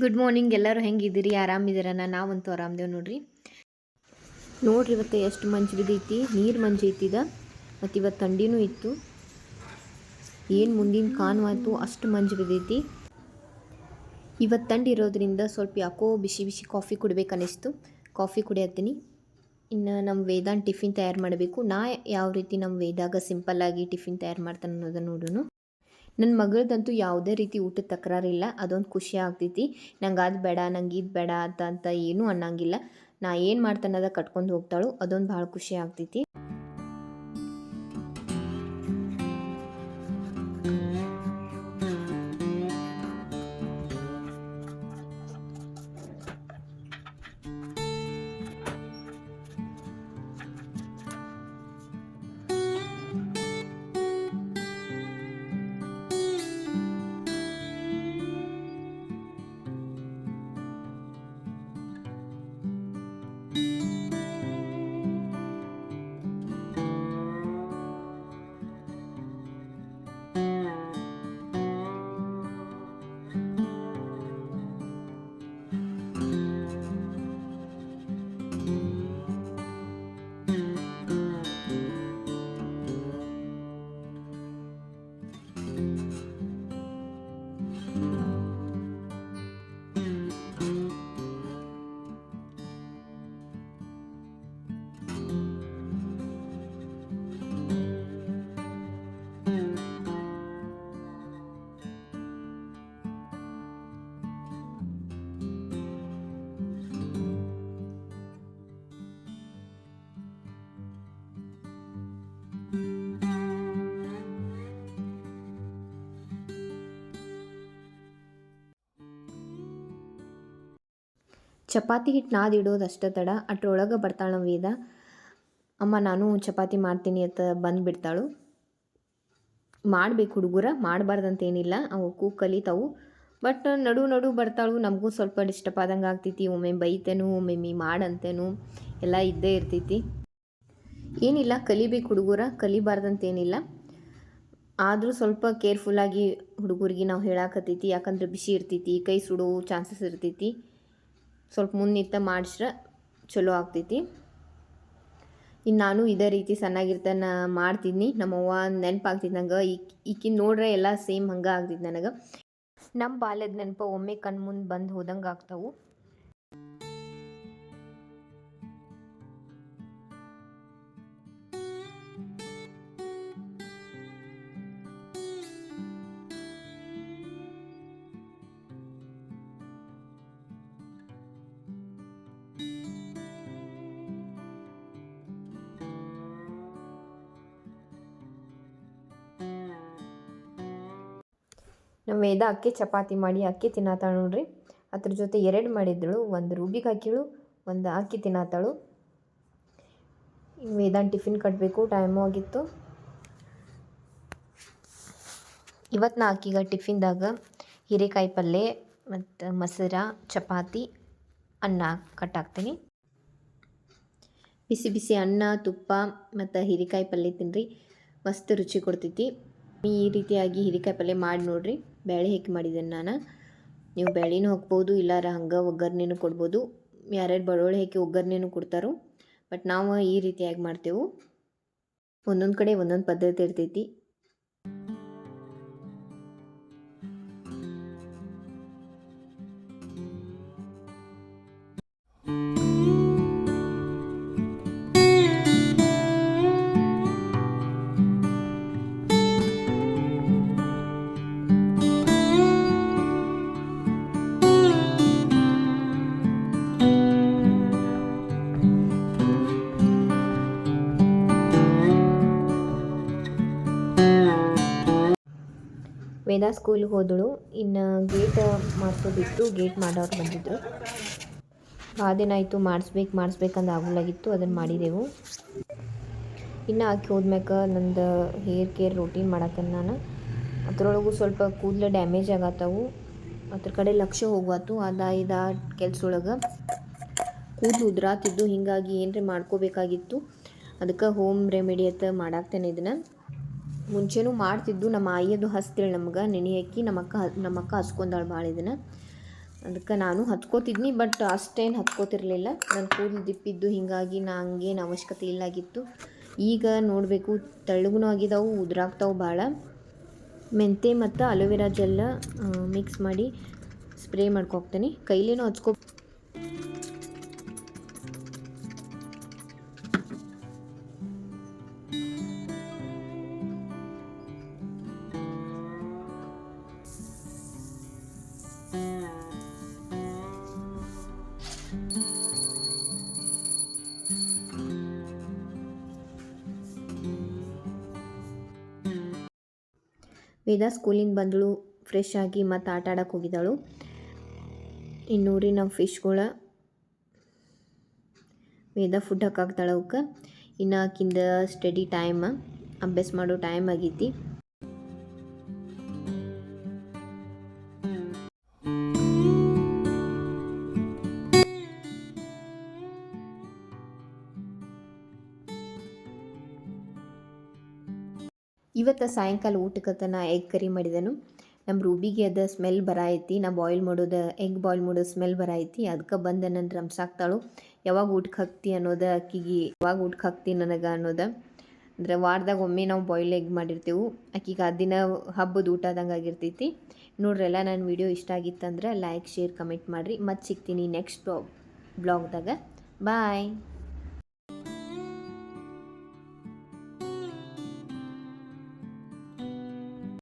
Good morning. ಎಲ್ಲರೂ ಹೆಂಗಿದ್ದೀರಿ? ಆರಾಮಿದ್ದೀರನ? ನಾವಂತೂ ಆರಾಮದೇವ್ ನೋಡ್ರಿ. ಇವತ್ತು ಎಷ್ಟು ಮಂಜು ಬಿದ್ದೈತಿ, ನೀರು ಮಂಜು ಐತಿದ. ಮತ್ತು ಇವತ್ತು ಥಂಡಿನೂ ಇತ್ತು. ಏನು ಮುಂದಿನ ಕಾಣುವಾಯ್ತು ಅಷ್ಟು ಮಂಜು ಬಿದ್ದೈತಿ. ಇವತ್ತು ಥಂಡಿ ಇರೋದ್ರಿಂದ ಸ್ವಲ್ಪ ಯಾಕೋ ಬಿಸಿ ಬಿಸಿ ಕಾಫಿ ಕುಡಿಬೇಕನ್ನಿಸ್ತು. ಕಾಫಿ ಕುಡಿಯತ್ತೀನಿ. ಇನ್ನು ನಮ್ಮ ವೇದಾಂತ್ ಟಿಫಿನ್ ತಯಾರು ಮಾಡಬೇಕು. ಯಾವ ರೀತಿ ನಮ್ಮ ವೇದಾಗ ಸಿಂಪಲ್ಲಾಗಿ ಟಿಫಿನ್ ತಯಾರು ಮಾಡ್ತಾನೆ ಅನ್ನೋದನ್ನು ನೋಡೋಣ. ನನ್ನ ಮಗಳದಂತೂ ಯಾವುದೇ ರೀತಿ ಊಟದ ತಕರಾರಿಲ್ಲ. ಅದೊಂದು ಖುಷಿ ಆಗ್ತೈತಿ. ನಂಗೆ ಅದು ಬೇಡ, ನಂಗೆ ಇದು ಬೇಡ ಅಂತ ಏನೂ ಅನ್ನಂಗಿಲ್ಲ. ನಾ ಏನು ಮಾಡ್ತಾನೆ ಅದ ಕಟ್ಕೊಂಡು ಹೋಗ್ತಾಳು. ಅದೊಂದು ಭಾಳ ಖುಷಿ ಆಗ್ತೈತಿ. ಚಪಾತಿ ಹಿಟ್ಟು ನಾದಿಡೋದು ಅಷ್ಟೇ ತಡ. ಅಟ್ರೊಳಗೆ ಬರ್ತಾಳೆ ವೇದ. ಅಮ್ಮ ನಾನು ಚಪಾತಿ ಮಾಡ್ತೀನಿ ಅಂತ ಬಂದುಬಿಡ್ತಾಳು. ಮಾಡಬೇಕು ಹುಡುಗರ, ಮಾಡಬಾರ್ದಂತೇನಿಲ್ಲ. ಅವಕ್ಕೂ ಕಲಿತಾವು. ಬಟ್ ನಡು ಬರ್ತಾಳು. ನಮಗೂ ಸ್ವಲ್ಪ ಡಿಸ್ಟರ್ಬ್ ಆದಂಗೆ ಆಗ್ತೈತಿ. ಒಮ್ಮೆ ಬೈತೇನು, ಒಮ್ಮೆ ಮಾಡಂತೇನು ಎಲ್ಲ ಇದ್ದೇ ಇರ್ತೈತಿ. ಏನಿಲ್ಲ, ಕಲಿಬೇಕು ಹುಡುಗರ, ಕಲಿಬಾರ್ದಂತೇನಿಲ್ಲ. ಆದರೂ ಸ್ವಲ್ಪ ಕೇರ್ಫುಲ್ಲಾಗಿ ಹುಡುಗರಿಗೆ ನಾವು ಹೇಳಾಕತ್ತೈತಿ. ಯಾಕಂದ್ರೆ ಬಿಸಿ ಇರ್ತೈತಿ, ಕೈ ಸುಡೋ ಚಾನ್ಸಸ್ ಇರ್ತೈತಿ. ಸ್ವಲ್ಪ ಮುನ್ನಿತ್ತ ಮಾಡಿಸ್ರೆ ಚಲೋ ಆಗ್ತೈತಿ. ಇನ್ನು ನಾನು ಇದೇ ರೀತಿ ಸಣ್ಣಾಗಿರ್ತಾನೆ ಮಾಡ್ತಿದ್ನಿ. ನಮ್ಮವ್ವ ನೆನಪಾಗ್ತಿತ್ತು ನಂಗೆ. ಈಕಿನ ನೋಡ್ರೆ ಎಲ್ಲ ಸೇಮ್ ಹಂಗೆ ಆಗ್ತಿತ್ತು ನನಗೆ. ನಮ್ಮ ಬಾಲ್ಯದ ನೆನಪು ಒಮ್ಮೆ ಕಣ್ಣು ಮುಂದೆ ಬಂದು ಹೋದಂಗೆ ಆಗ್ತಾವು. ನಮ್ಮ ವೇದ ಅಕ್ಕಿ ಚಪಾತಿ ಮಾಡಿ ಅಕ್ಕಿ ತಿನ್ನತ್ತಾಳು ನೋಡ್ರಿ. ಅದ್ರ ಜೊತೆ 2 ಮಾಡಿದ್ದಳು. ಒಂದು ರೂಬಿಗೆ ಹಾಕಿಳು, ಒಂದು ಅಕ್ಕಿ ತಿನ್ನತ್ತಾಳು. ವೇದಾಂತ್ ಟಿಫಿನ್ ಕಟ್ಟಬೇಕು, ಟೈಮು ಆಗಿತ್ತು. ಇವತ್ತು ನಾ ಅಕ್ಕಿಗೆ ಟಿಫಿನ್ದಾಗ ಹೀರೆಕಾಯಿ ಪಲ್ಯ ಮತ್ತು ಮೊಸರ, ಚಪಾತಿ, ಅನ್ನ ಕಟ್ಟಾಕ್ತೀನಿ. ಬಿಸಿ ಬಿಸಿ ಅನ್ನ, ತುಪ್ಪ ಮತ್ತು ಹೀರೆಕಾಯಿ ಪಲ್ಯ ತಿನ್ನಿರಿ, ಮಸ್ತ್ ರುಚಿ ಕೊಡ್ತೈತಿ. ಈ ರೀತಿಯಾಗಿ ಹೀರೆಕಾಯಿ ಪಲ್ಯ ಮಾಡಿ ನೋಡ್ರಿ. ಬೇಳೆ ಹಾಕಿ ಮಾಡಿದ್ದೇನೆ ನಾನು. ನೀವು ಬೇಳೆನೂ ಹಾಕ್ಬೋದು, ಇಲ್ಲಾರ ಹಂಗೆ ಒಗ್ಗರಣೆನೂ ಕೊಡ್ಬೋದು. ಯಾರ್ಯಾರು ಬೆಳ್ಳುಳ್ಳಿ ಹಾಕಿ ಒಗ್ಗರಣೆನೂ ಕೊಡ್ತಾರೋ. ಬಟ್ ನಾವು ಈ ರೀತಿಯಾಗಿ ಮಾಡ್ತೇವೆ. ಒಂದೊಂದು ಕಡೆ ಒಂದೊಂದು ಪದ್ಧತಿ ಇರ್ತೈತಿ. ವೇದ ಸ್ಕೂಲ್ಗೆ ಹೋದಳು. ಇನ್ನು ಗೇಟ್ ಮಾಡಿಸೋದಿತ್ತು. ಗೇಟ್ ಮಾಡೋರು ಬಂದಿದ್ದರು. ಭಾಳ ದಿನ ಆಯಿತು ಮಾಡಿಸ್ಬೇಕಂದು ಆಗಲಾಗಿತ್ತು. ಅದನ್ನು ಮಾಡಿದೆವು. ಇನ್ನು ಆಕೆ ಹೋದ್ಮ್ಯಾಕ ನಂದು ಹೇರ್ ಕೇರ್ ರೂಟೀನ್ ಮಾಡತ್ತೇನೆ ನಾನು. ಅದರೊಳಗೂ ಸ್ವಲ್ಪ ಕೂದಲು ಡ್ಯಾಮೇಜ್ ಆಗತ್ತವು. ಅದ್ರ ಕಡೆ ಲಕ್ಷ್ಯ ಹೋಗ್ವಾತು. ಇದ ಕೆಲ್ಸೊಳಗೆ ಕೂದಲು ಉದ್ರಾತಿದ್ದು. ಹೀಗಾಗಿ ಏನರೇ ಮಾಡ್ಕೋಬೇಕಾಗಿತ್ತು. ಅದಕ್ಕೆ ಹೋಮ್ ರೆಮಿಡಿ ಅಂತ ಮಾಡಾಕ್ತೇನೆ ಇದನ್ನು. ಮುಂಚೆನೂ ಮಾಡ್ತಿದ್ದು. ನಮ್ಮ ಆಯಿಯದು ಹಚ್ತೇಳಿ ನಮ್ಗೆ ನೆನೆ ಹಾಕಿ. ನಮ್ಮಕ್ಕ ಹಸ್ಕೊಂಡಾಳು ಭಾಳ ಇದನ್ನು. ಅದಕ್ಕೆ ನಾನು ಹಚ್ಕೋತಿದ್ನಿ, ಬಟ್ ಅಷ್ಟೇನು ಹಚ್ಕೋತಿರ್ಲಿಲ್ಲ. ನನ್ನ ಕೂದಲು ದಿಪ್ಪಿದ್ದು, ಹೀಗಾಗಿ ನಂಗೇನು ಅವಶ್ಯಕತೆ ಇಲ್ಲಾಗಿತ್ತು. ಈಗ ನೋಡಬೇಕು, ತೆಳ್ಳಗೂ ಆಗಿದಾವು, ಉದುರಾಗ್ತಾವೆ ಭಾಳ. ಮೆಂತೆ ಮತ್ತು ಅಲೋವೆರಾ ಜೆಲ್ಲ ಮಿಕ್ಸ್ ಮಾಡಿ ಸ್ಪ್ರೇ ಮಾಡ್ಕೋಗ್ತೀನಿ. ಕೈಲೇನೂ ಹಚ್ಕೋ. ವೇದ ಸ್ಕೂಲಿಂದ ಬಂದಳು, ಫ್ರೆಶ್ ಆಗಿ ಮತ್ತು ಆಟ ಆಡಕ್ಕೆ ಹೋಗಿದ್ದಾಳು. ಇನ್ನು ನೋಡ್ರಿ ನಾವು ಫಿಶ್ಗಳ ವೇದ ಫುಡ್ ಹಾಕಾಕ್ತಾಳೆ ಅವಕ್ಕೆ. ಇನ್ನು ಆಕಿಂದ ಸ್ಟಡಿ ಟೈಮ್, ಅಭ್ಯಾಸ ಮಾಡೋ ಟೈಮ್ ಆಗೈತಿ. ಇವತ್ತು ಸಾಯಂಕಾಲ ಊಟಕ್ಕೆ ನಾ ಎಗ್ ಕರಿ ಮಾಡಿದೆನು. ನಮ್ಮ ರೂಬಿಗೆ ಅದು ಸ್ಮೆಲ್ ಬರಾಯ್ತಿ, ನಾ ಎಗ್ ಬಾಯ್ಲ್ ಮಾಡೋದು ಸ್ಮೆಲ್ ಬರಾಯ್ತಿ. ಅದಕ್ಕೆ ಬಂದು ನನ್ನ ರಂಸಾಕ್ತಾಳು, ಯಾವಾಗ ಊಟಕ್ಕೆ ಹಾಕ್ತಿ ಅನ್ನೋದು ಆಕಿಗೆ, ಯಾವಾಗ ಊಟಕ್ಕೆ ಹಾಕ್ತಿ ನನಗೆ ಅನ್ನೋದು. ಅಂದರೆ ವಾರದಾಗ ಒಮ್ಮೆ ನಾವು ಬಾಯ್ಲ್ ಎಗ್ ಮಾಡಿರ್ತೀವಿ, ಆಕಿಗೆ ಆ ದಿನ ಹಬ್ಬದ ಊಟದಂಗೆ ಆಗಿರ್ತೈತಿ. ನೋಡ್ರಲ್ಲ, ನನ್ನ ವಿಡಿಯೋ ಇಷ್ಟ ಆಗಿತ್ತಂದ್ರೆ ಲೈಕ್, ಶೇರ್, ಕಮೆಂಟ್ ಮಾಡಿರಿ. ಮತ್ತೆ ಸಿಗ್ತೀನಿ ನೆಕ್ಸ್ಟ್ ಬ್ಲಾಗ್ದಾಗ. ಬಾಯ್.